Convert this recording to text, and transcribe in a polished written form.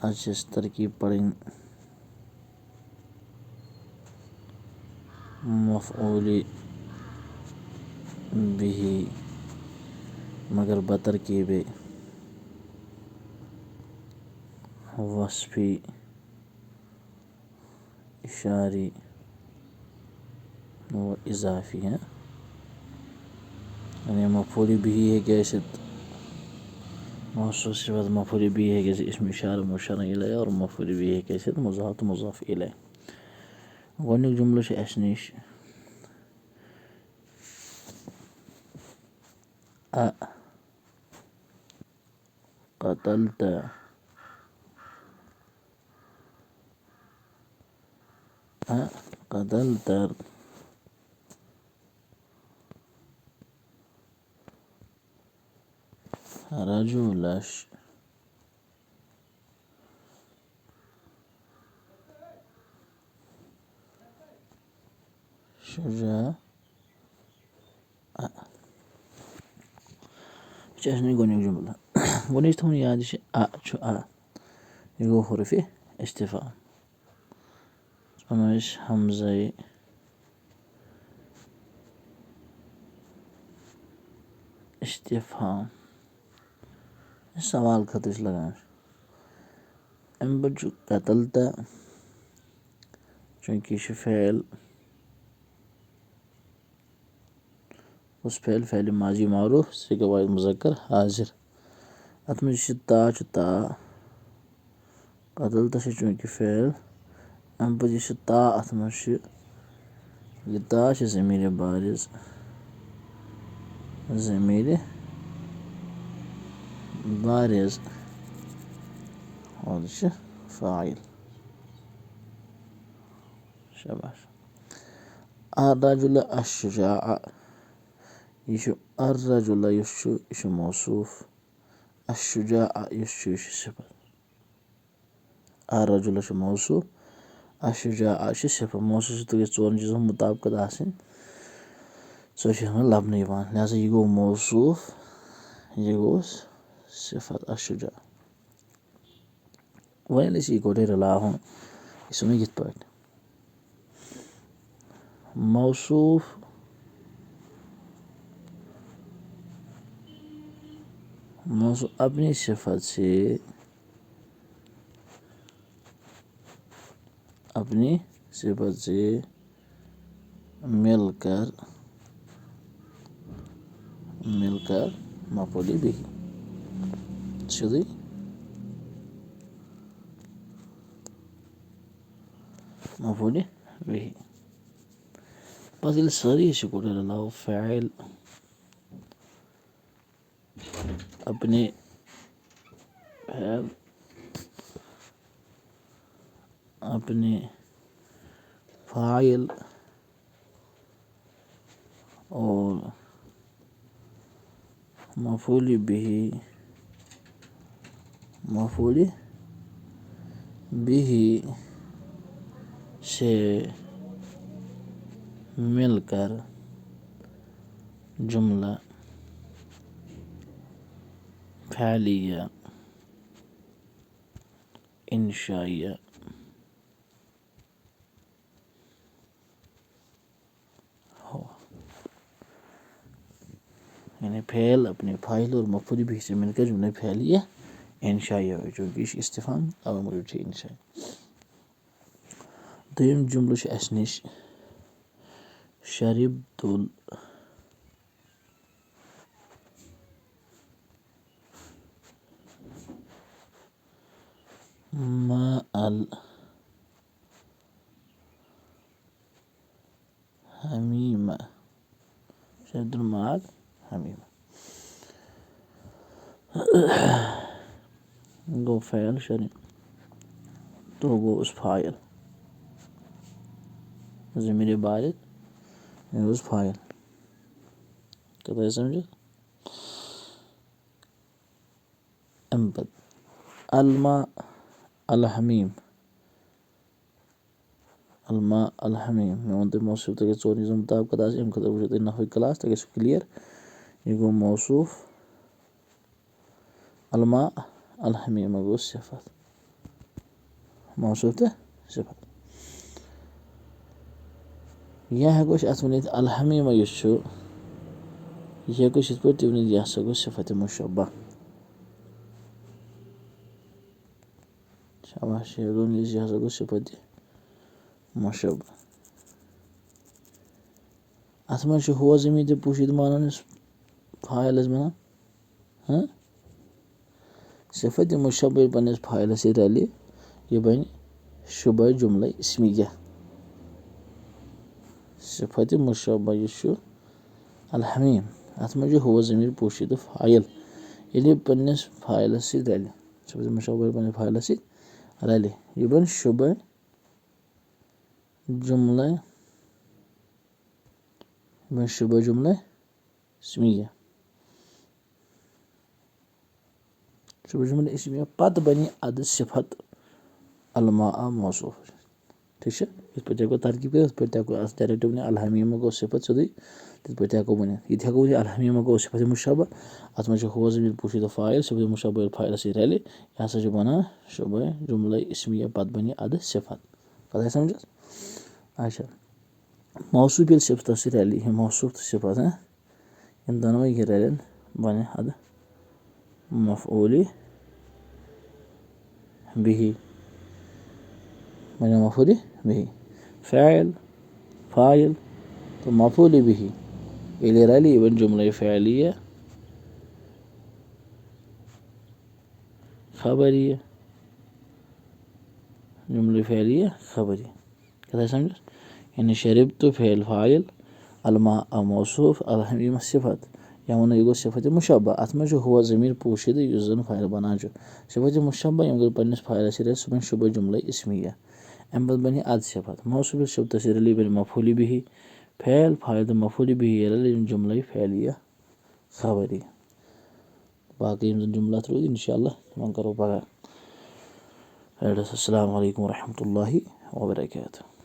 अच्छे से तरकीब पढ़ेंगे। मफ़ऊली बिही मगर बतरकीब वस्फ़ी इशारी व इज़ाफ़ी है। यानी मफ़ऊली बिही है कैसे मौसूफ़ सिफ़त मफ़ऊली बिही है कैसे इसमें इशारा मुशारा इलैहि और मफ़ऊली बिही है कैसे मुज़ाफ़ मुज़ाफ़ इलैहि। गोनिक जुमला छ अस निश अ क़तलत अ क़तलत रजुल शुजा चशनी गोनिक जुमला गोनिक थोन याद आ छु आ ये गो हुर्फ़ इस्तिफ़ाम अमश हमज़ा इस्तिफ़ाम सवाल खत लगान अम बच्चू क़तलता चूँकि यह फ़ेल उस फ़ेल माजी मारूफ सिगा वाहिद मुज़क्कर हाजिर अत में ता क़तलता से चूँकि फ़ेल अम पर ता अत में यह ता ज़मीर बारिज़ और फ़ाइल शाबाश। अर्रजुल अश्शुजाअ यह अर्रजुल यह मौसूफ़ अश्शुजाअ यह सिफ़त अर्रजुल मौसूफ़ अश्शुजाअ सिफ़त मौसूफ़ तो चोन चीज़ों मुताबिक़त आसिन सो लबन लिहाजा यह गो मौसूफ़ यह गो सिफ़त अश्शुजाअ वन यह गोटे रलावन यह यिथ पार्ट मौसूफ़ अपनी सिफ़त से मिलकर मफ़ऊली बिही सीधी मफ़ऊली बिही बस ये सारी गोटे रलाओ फ़ाइल अपने फ़ाइल और मफ़ऊली बिही से मिलकर जुमला फ़अलिया इंशाइया हो। यानी फ़ेल अपने फ़ाइल और मफ़ऊली बिही से मिलकर जुमला फ़अलिया इंशाइया हो जो कि इस्तिफ़ाम और मुझे इंशा दोयम जुमला छ अस निश शरिबतुल माअल हमीम शरिबतुल माअल हमीम गो फ़ेल शरीब तो गो उस फ़ाइल ज़मीर बारिज़ उस फ़ाइल कतई समझे अम्बद अलमा अलहमीम मैं वन तो मौसूफ़ तक चोर चीज़ों मुताबिक़त आस अम खतर वो नहवी क्लास तक क्लियर यह गो मौसूफ़ अलमा अलहमीम गो सिफ़त। मौसूफ तो सिफत या हेको अत वनित अलहमीम यह हेको इत पे वन यह हसा गो सिफत मुशब्बा शाबाश यह हसा गो सिफत मुशब्बा अत मज हुआ ज़मीर तो पोशीद मानान फाइल बना हाँ सिफत मुशब्बा पन्नस फाइल से रले यह बन शुबह जुमला इस्मिया सिफत मुशब्बा यह अलहमीम अत मज हुआ ज़मीर पोशीद फाइल ये पन्नस फाइल से रले सिफत मुशब्बा पन्नस फाइल से रले यह बन शुबह जुमला इस्मिया शुबह जुमला इस्मिया पत बन अद सिफत अलमा मौसूफ ठीक है इस पे हेको तरकीब कर पे हेको डायरेक्ट वन अलहमीम गो सिफत सोदी तित पे हेको वन ये हेको वन अलहमीम गो सिफत मुशब्बा अत मज हुआ ज़मीर पोशीद फाइल सिफत मुशब्बा फाइल से रले यह हसा बना शुबह जुमला इस्मिया पत बन अद सिफत कत समझ अच्छा मौसूफ ये सिफत से रले मौसूफ तो सिफत है इन दोनों में रलन बने अद मफ़ऊल बिही बने मफ़ऊल बिही फ़ाइल तो मफ़ऊल बिही ये रली बन जुमला फ़अलिया खबरिया जुमला फ़अलिया खबरिया कत समझ यानी शरीब तो फ़ेल फ़ाइल अलमा मौसूफ अलहमीम सिफत या वन यह गो सिफत मुशब्बा अत मज हुआ ज़मीर पोशीद युस जन फ़ाइल बना सिफत मुशब्बा यम गो पन्नस फ़ाइल से रले सह बन शुबह जुमला इस्मिया अम पे बन अद सिफत मौसूफ सिफत से रले बन मफ़ऊल बिही फ़ेल फ़ाइल तो मफ़ऊल बिही रले जुमला फ़अलिया खबरिया बाकी जुमला रोज इंशाअल्लाह तम करो पगह अस्सलामु अलैकुम वरहमतुल्लाहि वबरकातुहू।